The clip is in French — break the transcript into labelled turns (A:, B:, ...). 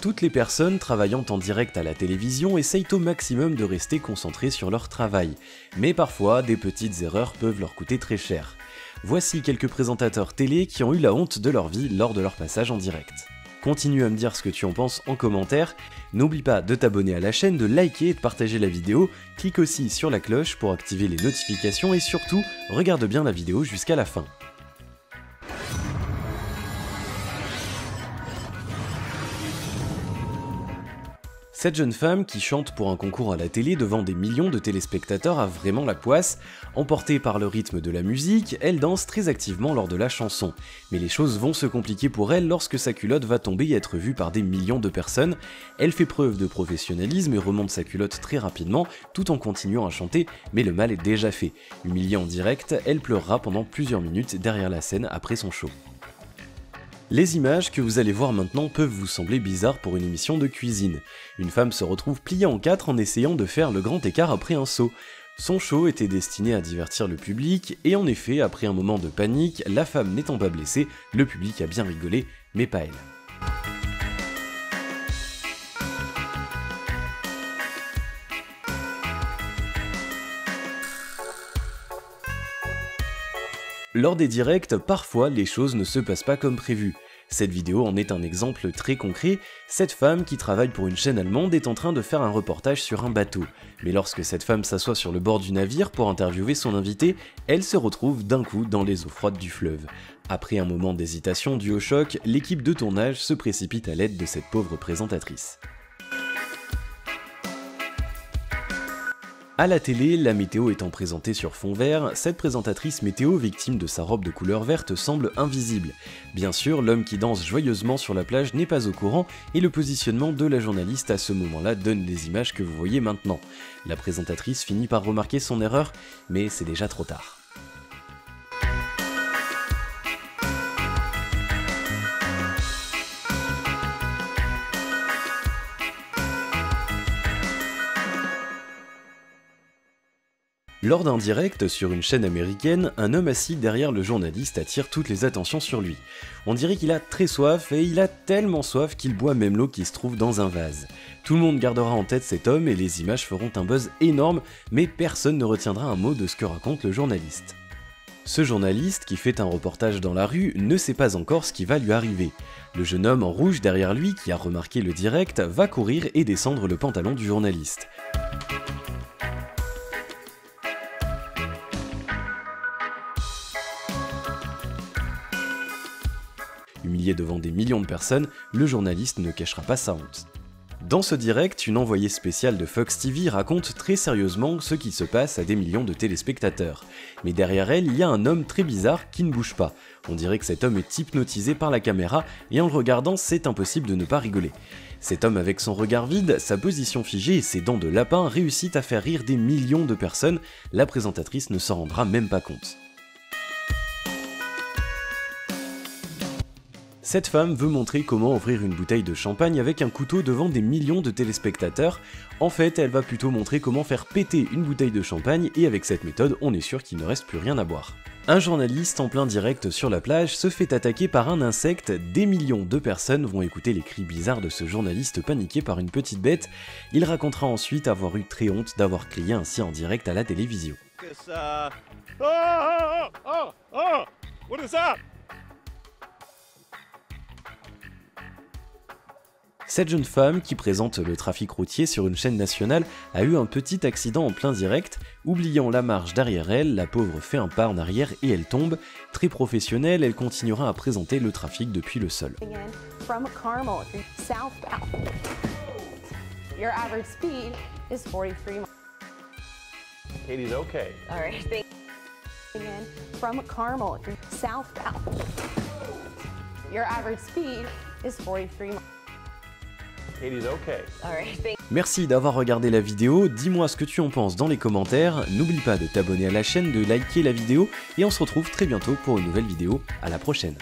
A: Toutes les personnes travaillant en direct à la télévision essayent au maximum de rester concentrées sur leur travail, mais parfois des petites erreurs peuvent leur coûter très cher. Voici quelques présentateurs télé qui ont eu la honte de leur vie lors de leur passage en direct. Continue à me dire ce que tu en penses en commentaire, n'oublie pas de t'abonner à la chaîne, de liker et de partager la vidéo, clique aussi sur la cloche pour activer les notifications et surtout, regarde bien la vidéo jusqu'à la fin. Cette jeune femme qui chante pour un concours à la télé devant des millions de téléspectateurs a vraiment la poisse. Emportée par le rythme de la musique, elle danse très activement lors de la chanson. Mais les choses vont se compliquer pour elle lorsque sa culotte va tomber et être vue par des millions de personnes. Elle fait preuve de professionnalisme et remonte sa culotte très rapidement tout en continuant à chanter, mais le mal est déjà fait. Humiliée en direct, elle pleurera pendant plusieurs minutes derrière la scène après son show. Les images que vous allez voir maintenant peuvent vous sembler bizarres pour une émission de cuisine. Une femme se retrouve pliée en quatre en essayant de faire le grand écart après un saut. Son show était destiné à divertir le public, et en effet, après un moment de panique, la femme n'étant pas blessée, le public a bien rigolé, mais pas elle. Lors des directs, parfois les choses ne se passent pas comme prévu. Cette vidéo en est un exemple très concret. Cette femme qui travaille pour une chaîne allemande est en train de faire un reportage sur un bateau. Mais lorsque cette femme s'assoit sur le bord du navire pour interviewer son invité, elle se retrouve d'un coup dans les eaux froides du fleuve. Après un moment d'hésitation dû au choc, l'équipe de tournage se précipite à l'aide de cette pauvre présentatrice. À la télé, la météo étant présentée sur fond vert, cette présentatrice météo victime de sa robe de couleur verte semble invisible. Bien sûr, l'homme qui danse joyeusement sur la plage n'est pas au courant et le positionnement de la journaliste à ce moment-là donne les images que vous voyez maintenant. La présentatrice finit par remarquer son erreur, mais c'est déjà trop tard. Lors d'un direct sur une chaîne américaine, un homme assis derrière le journaliste attire toutes les attentions sur lui. On dirait qu'il a très soif et il a tellement soif qu'il boit même l'eau qui se trouve dans un vase. Tout le monde gardera en tête cet homme et les images feront un buzz énorme, mais personne ne retiendra un mot de ce que raconte le journaliste. Ce journaliste, qui fait un reportage dans la rue, ne sait pas encore ce qui va lui arriver. Le jeune homme en rouge derrière lui, qui a remarqué le direct, va courir et descendre le pantalon du journaliste. Humilié devant des millions de personnes, le journaliste ne cachera pas sa honte. Dans ce direct, une envoyée spéciale de Fox TV raconte très sérieusement ce qui se passe à des millions de téléspectateurs. Mais derrière elle, il y a un homme très bizarre qui ne bouge pas. On dirait que cet homme est hypnotisé par la caméra et en le regardant, c'est impossible de ne pas rigoler. Cet homme avec son regard vide, sa position figée et ses dents de lapin réussit à faire rire des millions de personnes. La présentatrice ne s'en rendra même pas compte. Cette femme veut montrer comment ouvrir une bouteille de champagne avec un couteau devant des millions de téléspectateurs. En fait, elle va plutôt montrer comment faire péter une bouteille de champagne et avec cette méthode, on est sûr qu'il ne reste plus rien à boire. Un journaliste en plein direct sur la plage se fait attaquer par un insecte. Des millions de personnes vont écouter les cris bizarres de ce journaliste paniqué par une petite bête. Il racontera ensuite avoir eu très honte d'avoir crié ainsi en direct à la télévision.
B: What is that?
A: Cette jeune femme, qui présente le trafic routier sur une chaîne nationale, a eu un petit accident en plein direct. Oubliant la marche derrière elle, la pauvre fait un pas en arrière et elle tombe. Très professionnelle, elle continuera à présenter le trafic depuis le sol.
C: From Carmel, southbound. Your average speed is 43 miles.
B: Katie's okay.
C: All right, thank you. Again, from Carmel, southbound. Your average speed is 43 miles.
B: Katie's okay.
C: All right, thank you.
A: Merci d'avoir regardé la vidéo, dis-moi ce que tu en penses dans les commentaires, n'oublie pas de t'abonner à la chaîne, de liker la vidéo, et on se retrouve très bientôt pour une nouvelle vidéo, à la prochaine.